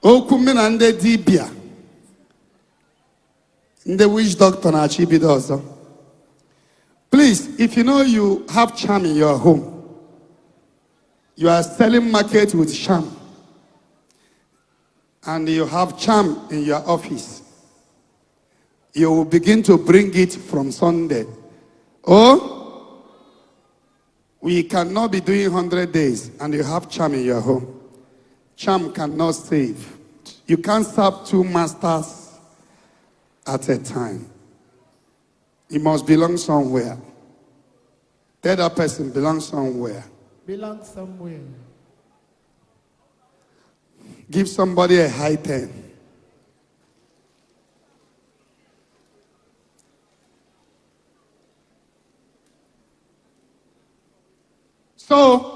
Okumina nde dibia. Nde witch doctor na chibidozo. Please, if you know you have charm in your home, you are selling market with charm, and you have charm in your office, you will begin to bring it from Sunday. Oh, we cannot be doing 100 days and you have charm in your home. Charm cannot save. You can't serve two masters at a time. It must belong somewhere. The other person belongs somewhere. Belongs somewhere. Give somebody a high 10. So,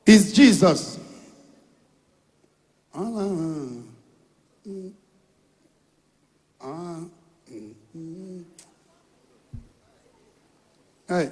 is Jesus. Hey.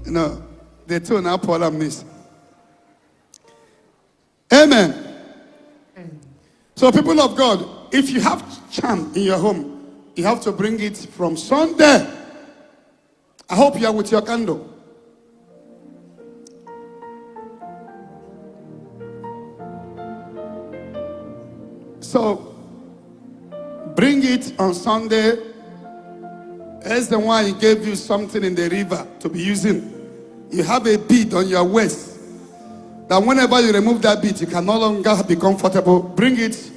No, they told now Paul this. Amen. So, people of God, if you have charm in your home, you have to bring it from Sunday. I hope you are with your candle. So, bring it on Sunday. As the one he gave you something in the river to be using. You have a bead on your waist. That whenever you remove that bead, you can no longer be comfortable. Bring it.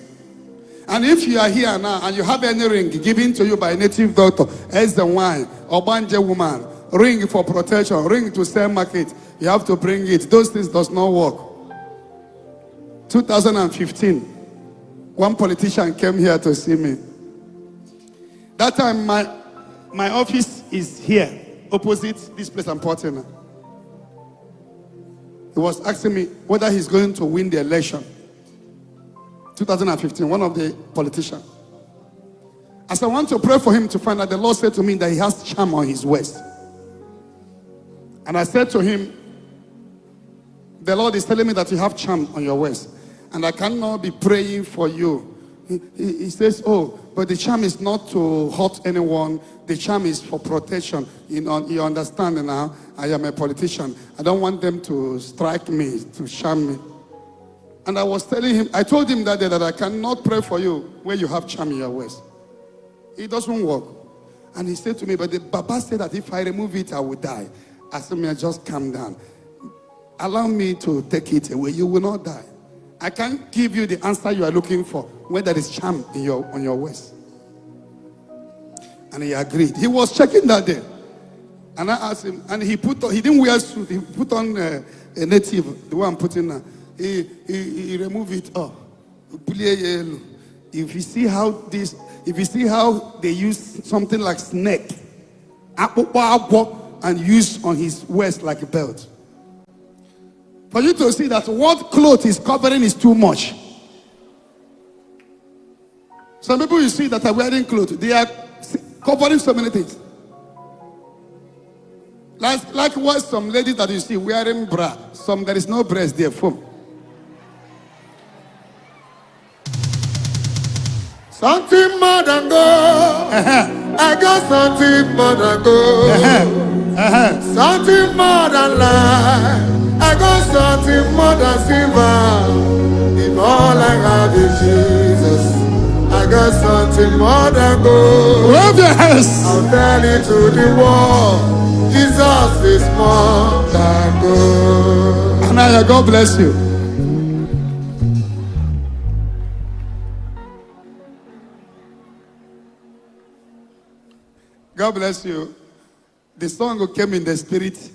And if you are here now and you have any ring given to you by a native doctor, as the one, or banje woman, ring for protection, ring to sell market, you have to bring it. Those things does not work. 2015, one politician came here to see me. That time my office is here, opposite this place I'm porting. He was asking me whether he's going to win the election. 2015, one of the politicians. As I want to pray for him to find out, the Lord said to me that he has charm on his waist. And I said to him, the Lord is telling me that you have charm on your waist. And I cannot be praying for you. He says, oh, but the charm is not to hurt anyone. The charm is for protection. You know, you understand now? I am a politician. I don't want them to strike me, to charm me. And I was telling him, I told him that day that I cannot pray for you when you have charm in your waist. It doesn't work. And he said to me, but the Baba said that if I remove it, I will die. I said, may I just calm down. Allow me to take it away. You will not die. I can't give you the answer you are looking for when there is charm in on your waist. And he agreed. He was checking that day. And I asked him, and he didn't wear a suit. He put on a native, the one I'm putting now. He removed it. Oh, if you see how they use something like snake, and use on his waist like a belt. For you to see that what cloth is covering is too much. Some people you see that are wearing clothes, they are covering so many things. Likewise, some ladies that you see wearing bra, some there is no breast, they are foam. Something more than gold. I got something more than gold. Something more than life. I got something more than silver. If all I have is Jesus, I got something more than gold. Love your hands. I'll tell it to the world. Jesus is more than gold. Jeremiah, God bless you. God bless you. The song came in the spirit.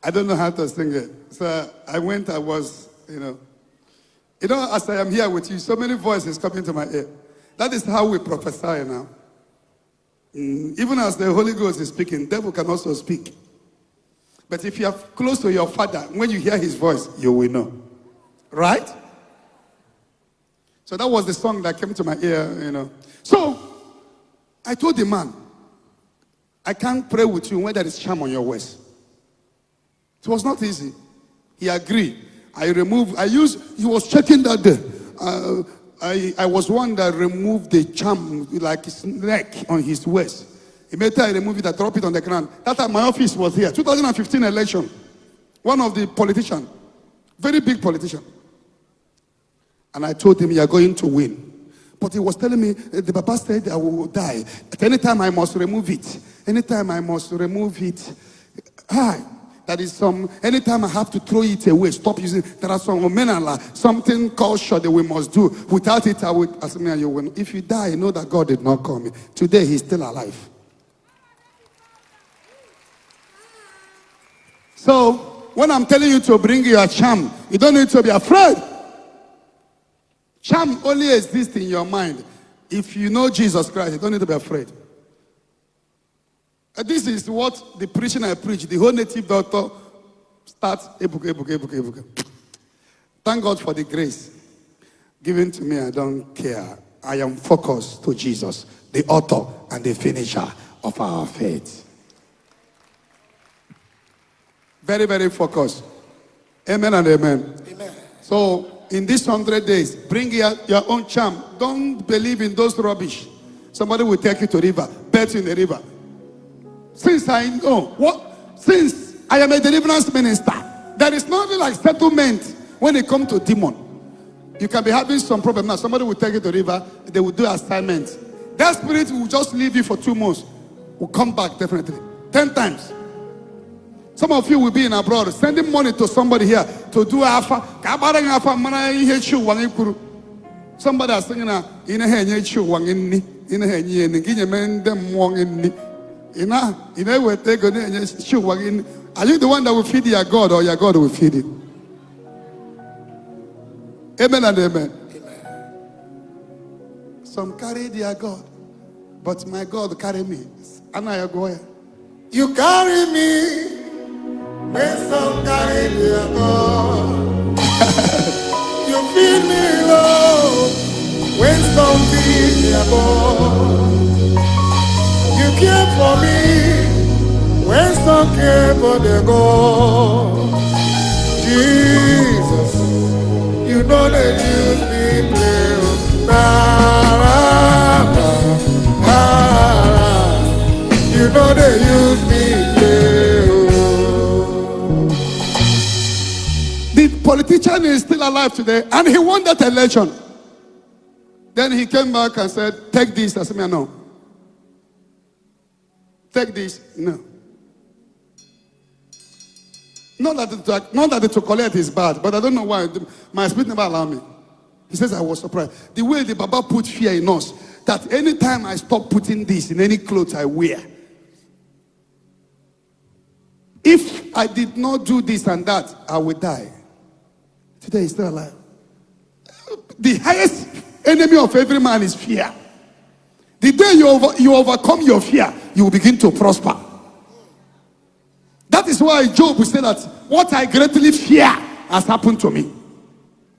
I don't know how to sing it. So I was, as I am here with you, so many voices coming to my ear. That is how we prophesy now. Even as the Holy Ghost is speaking, devil can also speak. But if you are close to your father, when you hear his voice, you will know. Right? So that was the song that came to my ear, So I told the man, I can't pray with you when there is charm on your waist. It was not easy. He agreed. He was checking that day. I was one that removed the charm, like his neck on his waist. He made I remove it, I drop it on the ground. That time my office was here. 2015 election. One of the politicians, very big politician. And I told him, you are going to win. But he was telling me, the Papa said I will die. At any time I must remove it. Anytime I must remove it. That is anytime I have to throw it away, stop using it. There are something culture that we must do. Without it, I would, as me and you will. If you die, know that God did not call me. Today, he's still alive. So, when I'm telling you to bring your charm, you don't need to be afraid. Charm only exists in your mind. If you know Jesus Christ, you don't need to be afraid. This is what the preaching I preach. The whole native doctor starts. Ebuka. Thank God for the grace given to me. I don't care. I am focused to Jesus, the author and the finisher of our faith. Very, very focused. Amen and amen. Amen. So, in these 100 days, bring your own charm. Don't believe in those rubbish. Somebody will take you to the river, bet in the river. Since I am a deliverance minister, there is nothing like settlement when it comes to demon. You can be having some problem now. Somebody will take you to the river, they will do assignments. That spirit will just leave you for 2 months. Will come back definitely. 10 times. Some of you will be in abroad, sending money to somebody here to do alpha. Somebody is singing are you the one that will feed your God, or your God will feed you? Amen and amen. Some carry their God, but my God carry me. You carry me when some carry their God. You feed me, Lord, when some feed their God. You care for me when some care for their God. Jesus, you know that you be play. You know they use me play. The politician is still alive today, and he won that election. Then he came back and said, take this. I said, no. Take this. No. Not that to collect is bad, but I don't know why. My spirit never allowed me. He says, I was surprised. The way the Baba put fear in us, that anytime I stop putting this in any clothes I wear, if I did not do this and that, I would die. Today he's still alive. The highest enemy of every man is fear. The day you overcome your fear, you will begin to prosper. That is why Job will say that what I greatly fear has happened to me.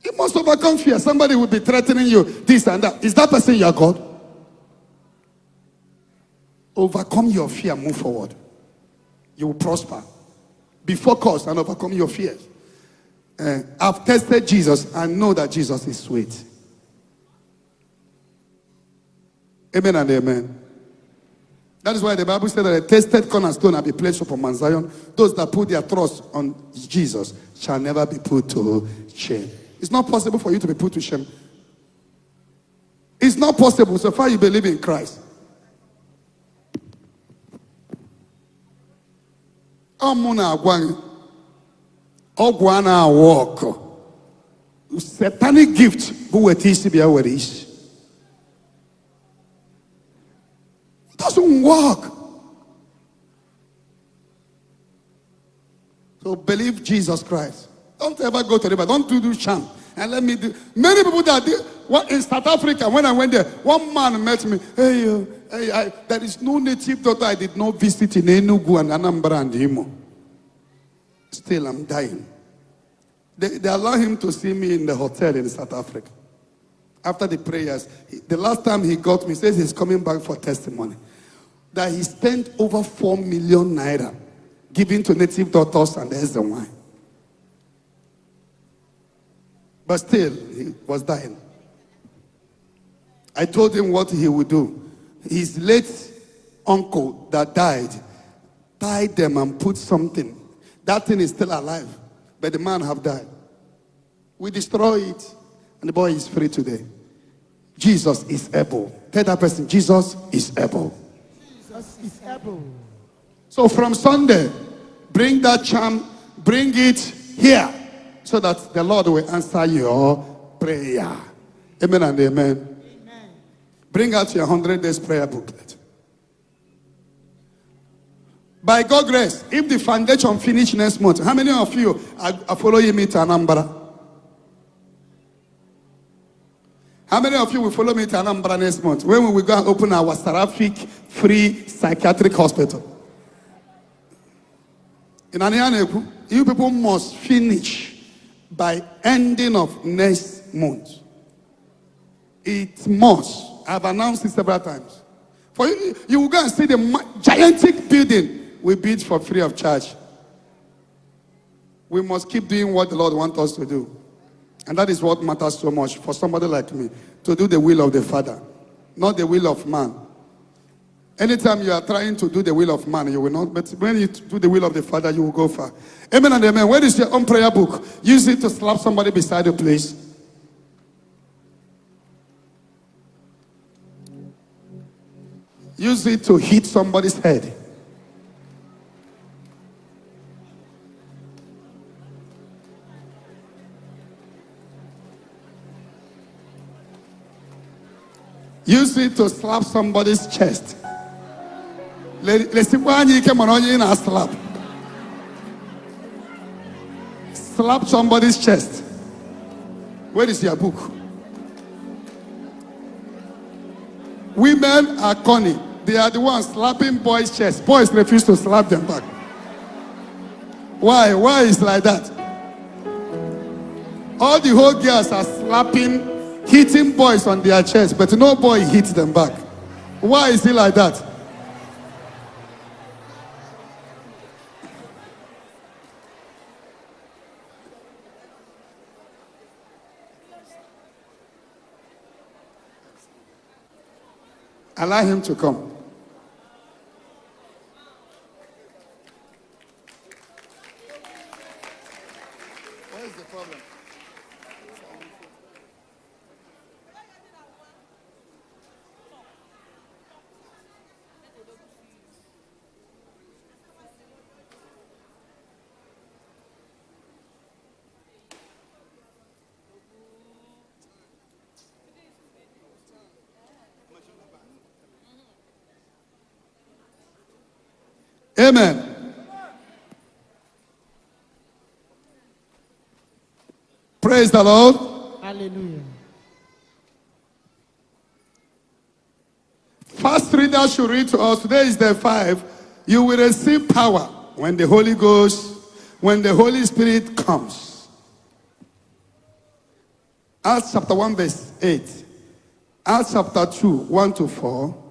You must overcome fear. Somebody will be threatening you, this and that. Is that person your God? Overcome your fear, move forward. You will prosper. Be focused and overcome your fears. I've tested Jesus and know that Jesus is sweet. Amen and amen. That is why the Bible said that a tested cornerstone will be placed upon Mount Zion. Those that put their trust on Jesus shall never be put to shame. It's not possible for you to be put to shame. It's not possible so far you believe in Christ. Ogwana walk. Satanic gift. Who it is to be our is. It doesn't work. So believe Jesus Christ. Don't ever go to the bar. Don't do sham. And let me do. Many people that did, what in South Africa, when I went there, one man met me. Hey, there is no native doctor I did not visit in Enugu and Anambra and Imo. Still, I'm dying. They allow him to see me in the hotel in South Africa. After the prayers, the last time he got me, he says he's coming back for testimony. That he spent over 4 million naira giving to native doctors and there's the wine. But still, he was dying. I told him what he would do. His late uncle that died, tied them and put something. That thing is still alive, but the man have died. We destroy it, and the boy is free today. Jesus is able. Tell that person, Jesus is able. Jesus is able. So from Sunday, bring that charm, bring it here, so that the Lord will answer your prayer. Amen and amen. Amen. Bring out your 100 days prayer booklet. By God's grace, if the foundation finish next month, how many of you are following me to Anambra? How many of you will follow me to Anambra next month? When will we go and open our seraphic free psychiatric hospital? In Anianeku, you people must finish by ending of next month. It must. I've announced it several times. For you, you will go and see the gigantic building we built for free of charge. We must keep doing what the Lord wants us to do. And that is what matters so much for somebody like me, to do the will of the Father, not the will of man. Anytime you are trying to do the will of man, you will not. But when you do the will of the Father, you will go far. Amen and amen. Where is your own prayer book? Use it to slap somebody beside you, please. Use it to hit somebody's head. Use it to slap somebody's chest. Let's see why you came on in a slap. Slap somebody's chest. Where is your book? Women are corny. They are the ones slapping boys' chest. Boys refuse to slap them back. Why? Why is like that? All the whole girls are slapping, hitting boys on their chest, but no boy hits them back. Why is it like that? Allow him to come. What is the problem? Amen. Praise the Lord. Hallelujah. First reader should read to us. Today is day 5. You will receive power when the Holy Ghost, when the Holy Spirit comes. Acts chapter 1 verse 8. Acts chapter 2, 1 to 4.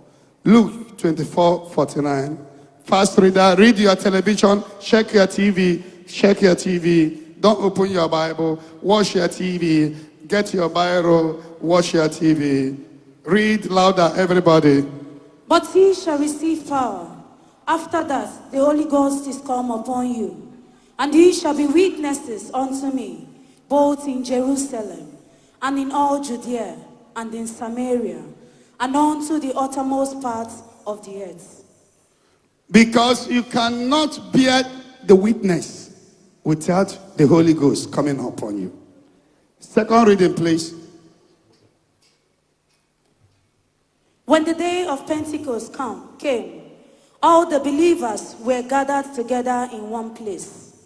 Luke 24, 49. First reader, read your television, check your TV, don't open your Bible, watch your TV, get your Bible, watch your TV. Read louder, everybody. But ye shall receive power. After that, the Holy Ghost is come upon you, and ye shall be witnesses unto me, both in Jerusalem, and in all Judea, and in Samaria, and unto the uttermost parts of the earth. Because you cannot bear the witness without the Holy Ghost coming upon you. Second reading, please. When the day of Pentecost came, all the believers were gathered together in one place.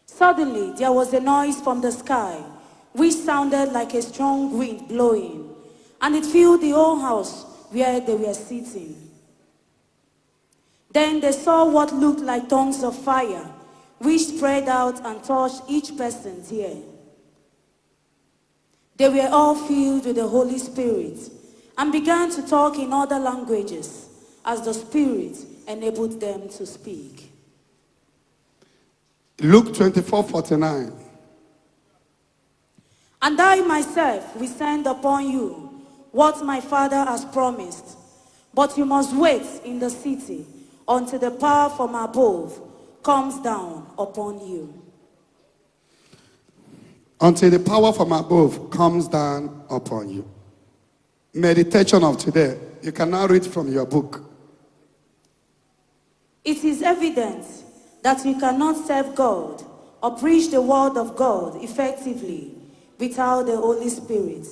Suddenly, there was a noise from the sky, which sounded like a strong wind blowing, and it filled the whole house where they were sitting. Then they saw what looked like tongues of fire, which spread out and touched each person's ear. They were all filled with the Holy Spirit and began to talk in other languages as the Spirit enabled them to speak. Luke 24:49. And I myself will send upon you what my Father has promised, but you must wait in the city until the power from above comes down upon you. Until the power from above comes down upon you. Meditation of today. You can now read from your book. It is evident that we cannot serve God or preach the word of God effectively without the Holy Spirit.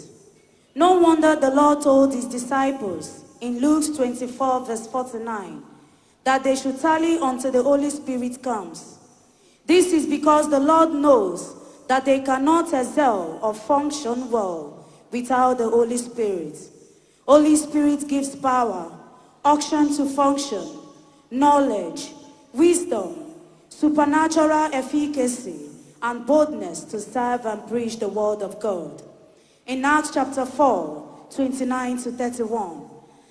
No wonder the Lord told his disciples in Luke 24 verse 49 that they should tarry until the Holy Spirit comes. This is because the Lord knows that they cannot excel or function well without the Holy Spirit. Holy Spirit gives power, unction to function, knowledge, wisdom, supernatural efficacy, and boldness to serve and preach the word of God. In Acts chapter 4, 29 to 31,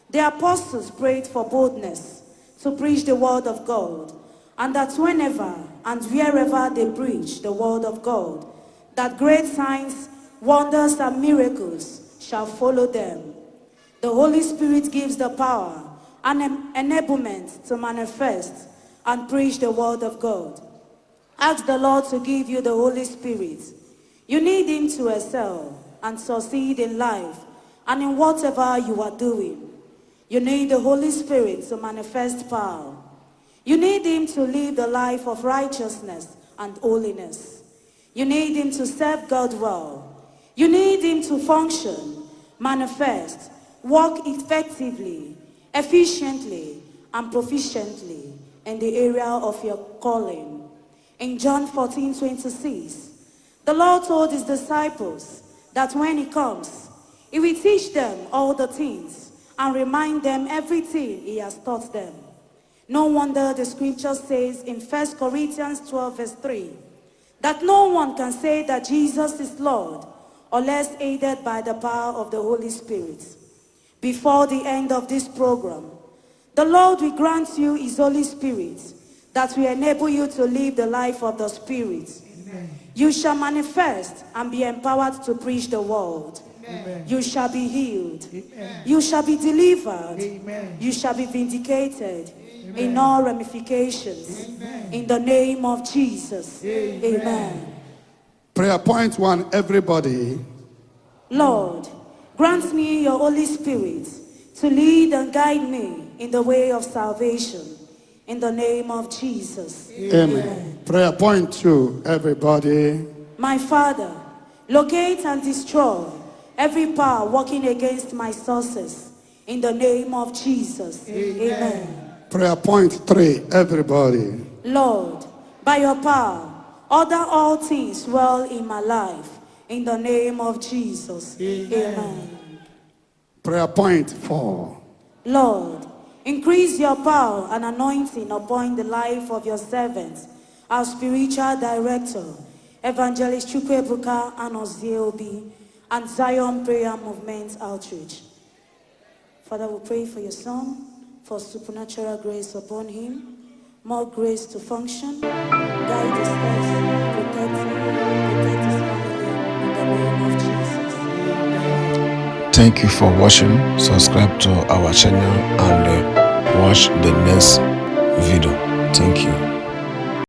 the apostles prayed for boldness to preach the word of God, and that whenever and wherever they preach the word of God, that great signs, wonders, and miracles shall follow them. The Holy Spirit gives the power and enablement to manifest and preach the word of God. Ask the Lord to give you the Holy Spirit. You need him to excel and succeed in life and in whatever you are doing. You need the Holy Spirit to manifest power. You need him to live the life of righteousness and holiness. You need him to serve God well. You need him to function, manifest, work effectively, efficiently, and proficiently in the area of your calling. In John 14:26, the Lord told his disciples that when he comes, he will teach them all the things and remind them everything he has taught them. No wonder the scripture says in 1 Corinthians 12 verse 3, that no one can say that Jesus is Lord unless aided by the power of the Holy Spirit. Before the end of this program, the Lord will grant you his Holy Spirit that will enable you to live the life of the Spirit. Amen. You shall manifest and be empowered to preach the word. Amen. You shall be healed. Amen. You shall be delivered. Amen. You shall be vindicated. Amen. In all ramifications. Amen. In the name of Jesus. Amen. Amen. Prayer point 1, everybody. Lord, grant me your Holy Spirit to lead and guide me in the way of salvation. In the name of Jesus. Amen. Amen. Prayer point 2, everybody. My Father, locate and destroy every power working against my sources. In the name of Jesus. Amen. Amen. Prayer point 3, everybody. Lord, by your power, order all things well in my life. In the name of Jesus. Amen. Amen. Prayer point 4. Lord, increase your power and anointing upon the life of your servants, our spiritual director, Evangelist Ebuka Obi, and Zion Prayer Movement Outreach. Father, we pray for your son, for supernatural grace upon him, more grace to function, guide his steps, protect his family, in the name of Jesus. Thank you for watching. Subscribe to our channel and watch the next video. Thank you.